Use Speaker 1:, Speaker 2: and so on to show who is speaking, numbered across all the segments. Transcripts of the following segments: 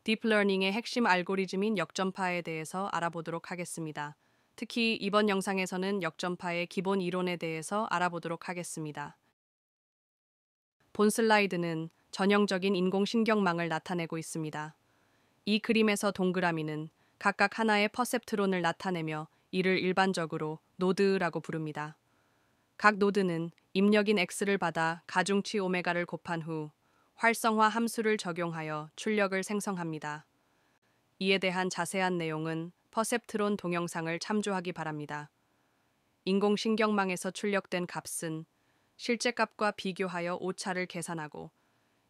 Speaker 1: 딥러닝의 핵심 알고리즘인 역전파에 대해서 알아보도록 하겠습니다. 특히 이번 영상에서는 역전파의 기본 이론에 대해서 알아보도록 하겠습니다. 본 슬라이드는 전형적인 인공신경망을 나타내고 있습니다. 이 그림에서 동그라미는 각각 하나의 퍼셉트론을 나타내며 이를 일반적으로 노드라고 부릅니다. 각 노드는 입력인 X를 받아 가중치 오메가를 곱한 후 활성화 함수를 적용하여 출력을 생성합니다. 이에 대한 자세한 내용은 퍼셉트론 동영상을 참조하기 바랍니다. 인공신경망에서 출력된 값은 실제 값과 비교하여 오차를 계산하고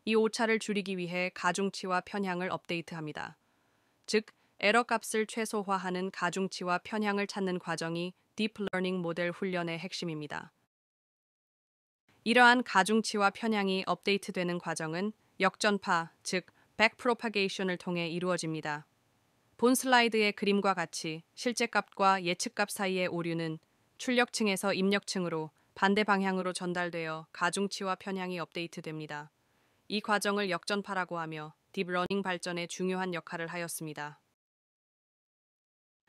Speaker 1: 이 오차를 줄이기 위해 가중치와 편향을 업데이트합니다. 즉, 에러 값을 최소화하는 가중치와 편향을 찾는 과정이 딥러닝 모델 훈련의 핵심입니다. 이러한 가중치와 편향이 업데이트되는 과정은 역전파, 즉 백프로파게이션을 통해 이루어집니다. 본 슬라이드의 그림과 같이 실제 값과 예측 값 사이의 오류는 출력층에서 입력층으로 반대 방향으로 전달되어 가중치와 편향이 업데이트됩니다. 이 과정을 역전파라고 하며 딥러닝 발전에 중요한 역할을 하였습니다.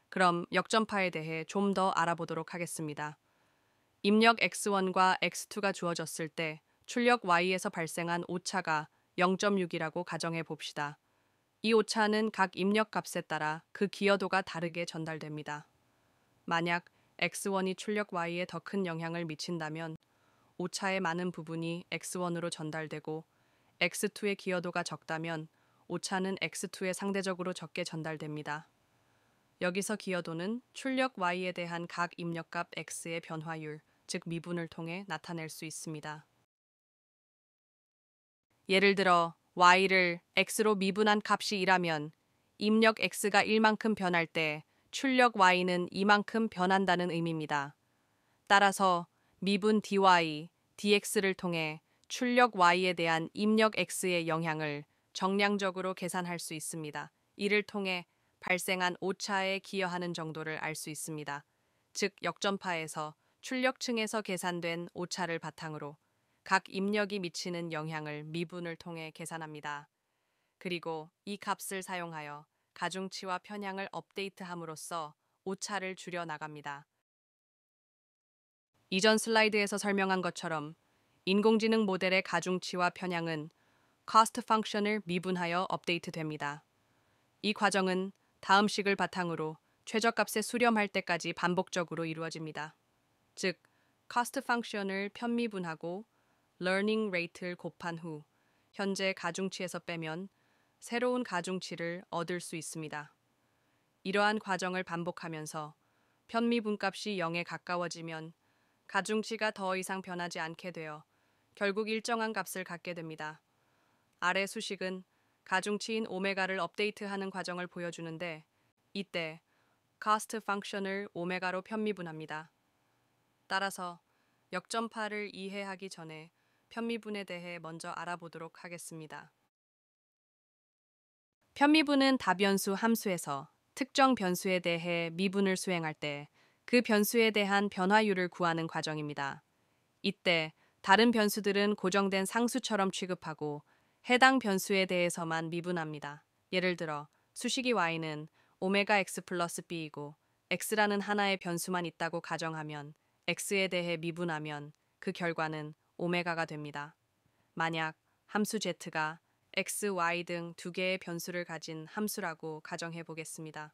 Speaker 1: 그럼 역전파에 대해 좀 더 알아보도록 하겠습니다. 입력 X1과 X2가 주어졌을 때 출력 Y에서 발생한 오차가 0.6이라고 가정해 봅시다. 이 오차는 각 입력 값에 따라 그 기여도가 다르게 전달됩니다. 만약 X1이 출력 Y에 더 큰 영향을 미친다면 오차의 많은 부분이 X1으로 전달되고 X2의 기여도가 적다면 오차는 X2에 상대적으로 적게 전달됩니다. 여기서 기여도는 출력 Y에 대한 각 입력값 X의 변화율, 즉 미분을 통해 나타낼 수 있습니다. 예를 들어 Y를 X로 미분한 값이 1이라면 입력 X가 1만큼 변할 때 출력 Y는 이만큼 변한다는 의미입니다. 따라서 미분 dy, dx를 통해 출력 Y에 대한 입력 X의 영향을 정량적으로 계산할 수 있습니다. 이를 통해 발생한 오차에 기여하는 정도를 알 수 있습니다. 즉, 역전파에서 출력층에서 계산된 오차를 바탕으로 각 입력이 미치는 영향을 미분을 통해 계산합니다. 그리고 이 값을 사용하여 가중치와 편향을 업데이트함으로써 오차를 줄여 나갑니다. 이전 슬라이드에서 설명한 것처럼 인공지능 모델의 가중치와 편향은 cost 펑션을 미분하여 업데이트됩니다. 이 과정은 다음 식을 바탕으로 최저값에 수렴할 때까지 반복적으로 이루어집니다. 즉, cost 펑션을 편미분하고 learning rate를 곱한 후 현재 가중치에서 빼면 새로운 가중치를 얻을 수 있습니다. 이러한 과정을 반복하면서 편미분값이 0에 가까워지면 가중치가 더 이상 변하지 않게 되어 결국 일정한 값을 갖게 됩니다. 아래 수식은 가중치인 오메가를 업데이트하는 과정을 보여주는데 이때 cost 펑션을 오메가로 편미분합니다. 따라서 역전파를 이해하기 전에 편미분에 대해 먼저 알아보도록 하겠습니다. 편미분은 다변수 함수에서 특정 변수에 대해 미분을 수행할 때 그 변수에 대한 변화율을 구하는 과정입니다. 이때 다른 변수들은 고정된 상수처럼 취급하고 해당 변수에 대해서만 미분합니다. 예를 들어 수식이 y는 오메가 x 플러스 b이고 x라는 하나의 변수만 있다고 가정하면 x에 대해 미분하면 그 결과는 오메가가 됩니다. 만약 함수 z가 x, y 등 두 개의 변수를 가진 함수라고 가정해 보겠습니다.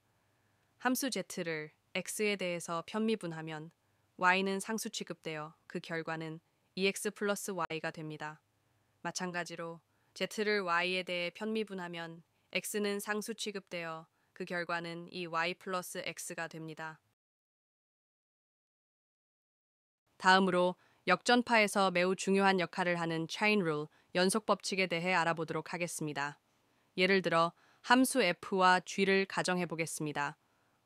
Speaker 1: 함수 z를 x에 대해서 편미분하면 y는 상수 취급되어 그 결과는 2x 플러스 y가 됩니다. 마찬가지로 z를 y에 대해 편미분하면 x는 상수 취급되어 그 결과는 이 y 플러스 x가 됩니다. 다음으로 역전파에서 매우 중요한 역할을 하는 chain rule, 연속 법칙에 대해 알아보도록 하겠습니다. 예를 들어 함수 f와 g를 가정해 보겠습니다.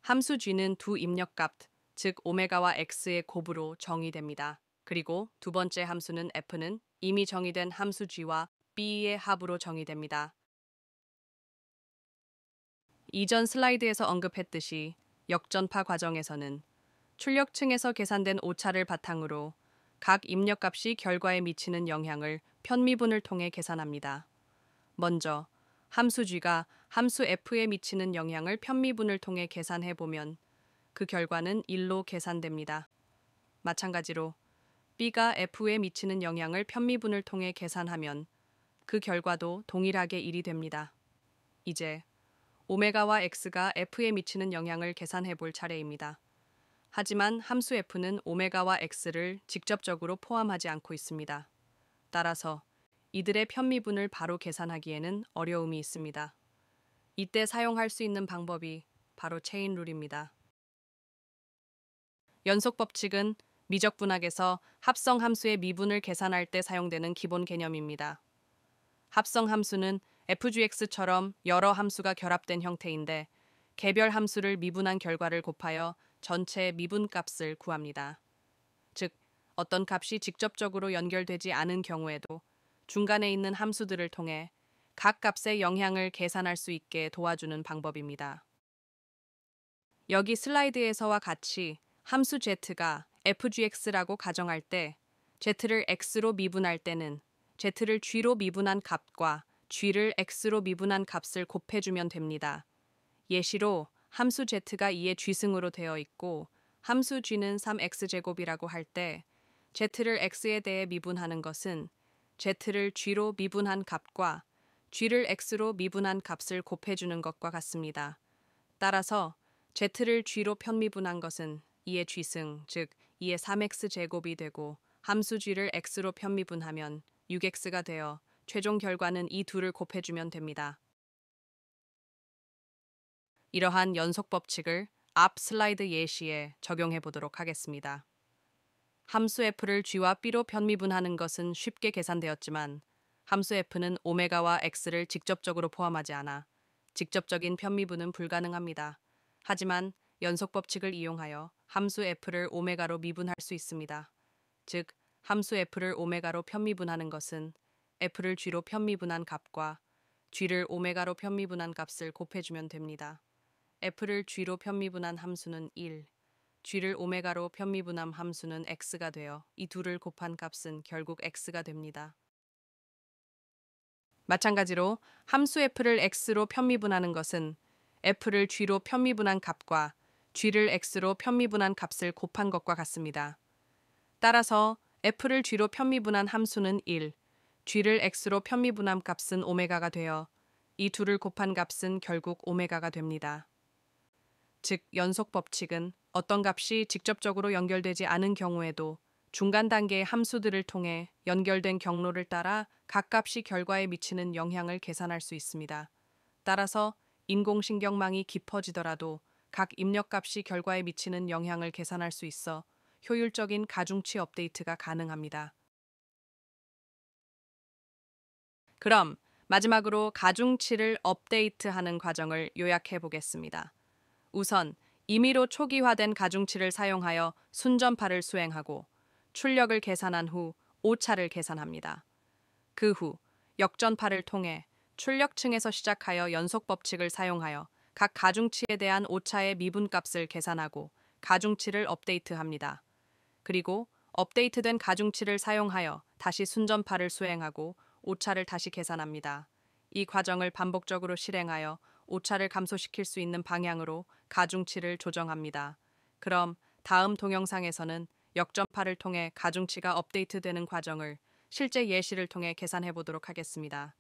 Speaker 1: 함수 g는 두 입력값, 즉 오메가와 x의 곱으로 정의됩니다. 그리고 두 번째 함수는 f는 이미 정의된 함수 g와 b의 합으로 정의됩니다. 이전 슬라이드에서 언급했듯이 역전파 과정에서는 출력층에서 계산된 오차를 바탕으로 각 입력값이 결과에 미치는 영향을 편미분을 통해 계산합니다. 먼저 함수 g가 함수 f에 미치는 영향을 편미분을 통해 계산해 보면 그 결과는 1로 계산됩니다. 마찬가지로 b가 f에 미치는 영향을 편미분을 통해 계산하면 그 결과도 동일하게 1이 됩니다. 이제 오메가와 x가 f에 미치는 영향을 계산해 볼 차례입니다. 하지만 함수 f는 오메가와 x를 직접적으로 포함하지 않고 있습니다. 따라서 이들의 편미분을 바로 계산하기에는 어려움이 있습니다. 이때 사용할 수 있는 방법이 바로 체인 룰입니다. 연속 법칙은 미적분학에서 합성 함수의 미분을 계산할 때 사용되는 기본 개념입니다. 합성 함수는 fgx처럼 여러 함수가 결합된 형태인데 개별 함수를 미분한 결과를 곱하여 전체 미분값을 구합니다. 즉, 어떤 값이 직접적으로 연결되지 않은 경우에도 중간에 있는 함수들을 통해 각 값의 영향을 계산할 수 있게 도와주는 방법입니다. 여기 슬라이드에서와 같이 함수 z가 fgx라고 가정할 때 z를 x로 미분할 때는 z를 g로 미분한 값과 g를 x로 미분한 값을 곱해주면 됩니다. 예시로 함수 z가 2의 g승으로 되어 있고 함수 g는 3x제곱이라고 할 때 z를 x에 대해 미분하는 것은 z를 g로 미분한 값과 g를 x로 미분한 값을 곱해주는 것과 같습니다. 따라서 z를 g로 편미분한 것은 2의 g승, 즉 2의 3x제곱이 되고 함수 g를 x로 편미분하면 6x가 되어 최종 결과는 이 둘을 곱해주면 됩니다. 이러한 연속 법칙을 앞 슬라이드 예시에 적용해 보도록 하겠습니다. 함수 f를 g와 b로 편미분하는 것은 쉽게 계산되었지만 함수 f는 오메가와 x를 직접적으로 포함하지 않아 직접적인 편미분은 불가능합니다. 하지만 연속 법칙을 이용하여 함수 f를 오메가로 미분할 수 있습니다. 즉, 함수 f를 오메가로 편미분하는 것은 f를 g로 편미분한 값과 g를 오메가로 편미분한 값을 곱해주면 됩니다. f를 g로 편미분한 함수는 1, g를 오메가로 편미분한 함수는 x가 되어 이 둘을 곱한 값은 결국 x가 됩니다. 마찬가지로 함수 f를 x로 편미분하는 것은 f를 g로 편미분한 값과 g를 x로 편미분한 값을 곱한 것과 같습니다. 따라서 f를 g로 편미분한 함수는 1, g를 x로 편미분한 값은 오메가가 되어 이 둘을 곱한 값은 결국 오메가가 됩니다. 즉, 연속 법칙은 어떤 값이 직접적으로 연결되지 않은 경우에도 중간 단계의 함수들을 통해 연결된 경로를 따라 각 값이 결과에 미치는 영향을 계산할 수 있습니다. 따라서 인공신경망이 깊어지더라도 각 입력값이 결과에 미치는 영향을 계산할 수 있어 효율적인 가중치 업데이트가 가능합니다. 그럼 마지막으로 가중치를 업데이트하는 과정을 요약해 보겠습니다. 우선 임의로 초기화된 가중치를 사용하여 순전파를 수행하고 출력을 계산한 후 오차를 계산합니다. 그 후 역전파를 통해 출력층에서 시작하여 연속 법칙을 사용하여 각 가중치에 대한 오차의 미분값을 계산하고 가중치를 업데이트합니다. 그리고 업데이트된 가중치를 사용하여 다시 순전파를 수행하고 오차를 다시 계산합니다. 이 과정을 반복적으로 실행하여 오차를 감소시킬 수 있는 방향으로 가중치를 조정합니다. 그럼 다음 동영상에서는 역전파를 통해 가중치가 업데이트되는 과정을 실제 예시를 통해 계산해 보도록 하겠습니다.